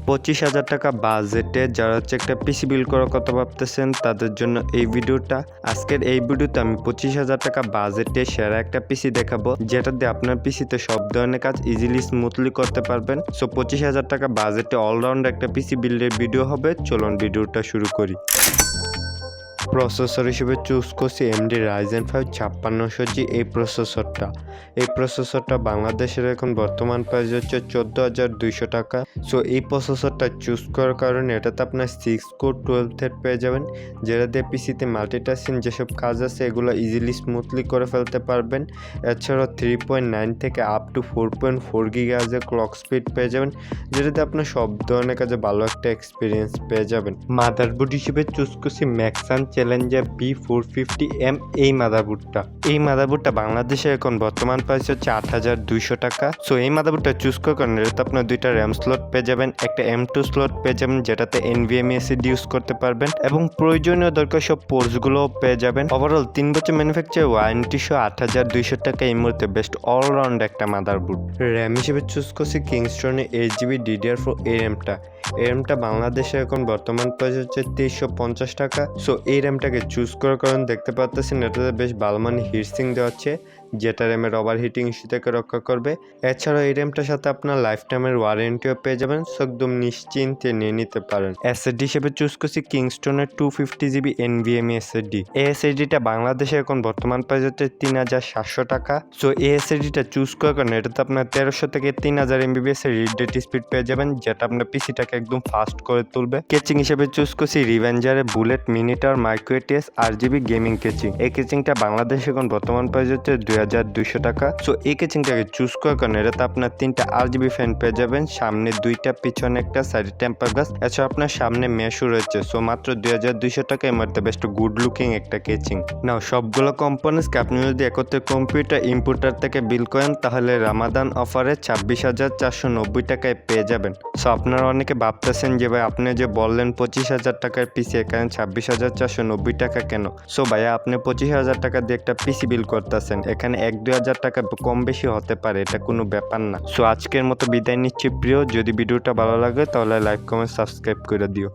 25,000 টাকা বাজেটে যারা হচ্ছে একটা পিসি বিল্ড করার কথা ভাবতেছেন তাদের জন্য এই ভিডিওটা। আজকের এই ভিডিওতে আমি 25,000 টাকা বাজেটে সেরা একটা পিসি দেখাবো, যেটা দিয়ে আপনার পিসিতে সব ধরনের কাজ ইজিলি স্মুথলি করতে পারবেন। সো 25,000 টাকা বাজেটে অলরাউন্ড একটা পিসি বিল্ডের ভিডিও হবে। চলুন ভিডিওটা শুরু করি। প্রসেসর হিসেবে চুজ করছি AMD Ryzen 5 5600G। এই প্রসেসরটা বাংলাদেশের এখন বর্তমান প্রাইস হচ্ছে 14,200 টাকা। সো এই প্রসেসরটা চুজ করার কারণে এটাতে আপনার 6 কোর 12 থ্রেড পেয়ে যাবেন, যেটা দিয়ে পিসিতে মাল্টিটাস্কিং যেসব কাজ আছে এগুলো ইজিলি স্মুথলি করে ফেলতে পারবেন। এছাড়াও 3.9 থেকে up to 4.4 GHz clock speed পেয়ে যাবেন, যেটাতে আপনার সব ধরনের কাজে ভালো একটা এক্সপিরিয়েন্স পেয়ে যাবেন। মাদারবোর্ড হিসেবে চুজ করছি ম্যাক্সান চ্যালেঞ্জার B450M। এই মাদারবোর্ডটা বাংলাদেশে এখন বর্তমান প্রাইস হচ্ছে 8,200 টাকা। সো এই মাদারবোর্ডটা চুজ করার কারণে এটাতে আপনার দুইটা র্যাম স্লট পেয়ে যাবেন, একটা M2 স্লট পেয়ে যাবেন যেটাতে NVMe SSD ইউজ করতে পারবেন, এবং প্রয়োজনীয় দরকার সব পোর্টসগুলোও পেয়ে যাবেন। ওভারঅল 3 বছর ম্যানুফ্যাকচার ওয়ারেন্টি সহ 8,200 টাকা এই মুহূর্তে বেস্ট অলরাউন্ড একটা মাদারবোর্ড। র্যাম হিসেবে চুজ করছি কিংস্টনের 8GB DDR4 এই র্যামটা বাংলাদেশে এখন বর্তমান প্রাইস হচ্ছে 2350 টাকা। সো এই র্যামটাকে চুজ করার কারণ দেখতে পাচ্ছেন এটাতে বেশ ভালো মানে হিটসিং দেওয়া হচ্ছে, যেটা র্যামের ওভারহিটিং ইস্যু থেকে রক্ষা করবে। এছাড়াও এই র্যামটার সাথে আপনার লাইফ টাইমের ওয়ারেন্টিও পেয়ে যাবেন, সো একদম নিশ্চিন্তে নিয়ে নিতে পারেন। এসএসডি হিসেবে চুজ করছি কিংস্টনের 250GB NVMe SSD। এই এসএসডিটা বাংলাদেশে এখন বর্তমান প্রাইস হচ্ছে 3,700 টাকা। সো এই এসএসডিটা চুজ করার কারণে এটাতে আপনার 1300 থেকে 3000 MBps এর রিড ডেটা স্পিড পেয়ে যাবেন, যেটা আপনার পিসিটাকে একদম ফাস্ট করে তুলবে। কেচিং হিসেবে চুজ করছি রিভেঞ্জারের bullet mini tower micro ATS RGB gaming casing. এই কেচিংটা বাংলাদেশে এখন বর্তমান প্রাইস হচ্ছে 2,200 টাকা। সো এই কেচিংটাকে চুজ করার কারণে এটাতে আপনার 3টা RGB ফ্যান পেয়ে যাবেন, সামনে 2টা পিছনে একটা, সাইডে টেম্পার গ্লাস, এছাড়া আপনার সামনে মেশও রয়েছে। সো মাত্র 2,200 টাকা এর মধ্যে বেস্ট গুড লুকিং একটা কেচিং। নাও সবগুলো কম্পোনেন্টসকে আপনি যদি একত্রে কম্পিউটার ইম্পোর্টার থেকে বিল করেন তাহলে রামাদান অফারে 26,490 টাকায় পেয়ে যাবেন। সো আপনারা অনেকে ভাবতেছেন যে ভাই আপনি যে বললেন 25,000 টাকার পিসি, এখানে 26,490 টাকা কেন? সো ভাইয়া আপনি 25,000 টাকা দিয়ে একটা পিসি বিল করতেছেন, এখানে 1-2 হাজার টাকা কম বেশি হতে পারে, এটা কোনো ব্যাপার না। সো আজকের মতো বিদায় নিচ্ছি প্রিয়। যদি ভিডিওটা ভালো লাগে তাহলে লাইক কমেন্ট সাবস্ক্রাইব করে দিও।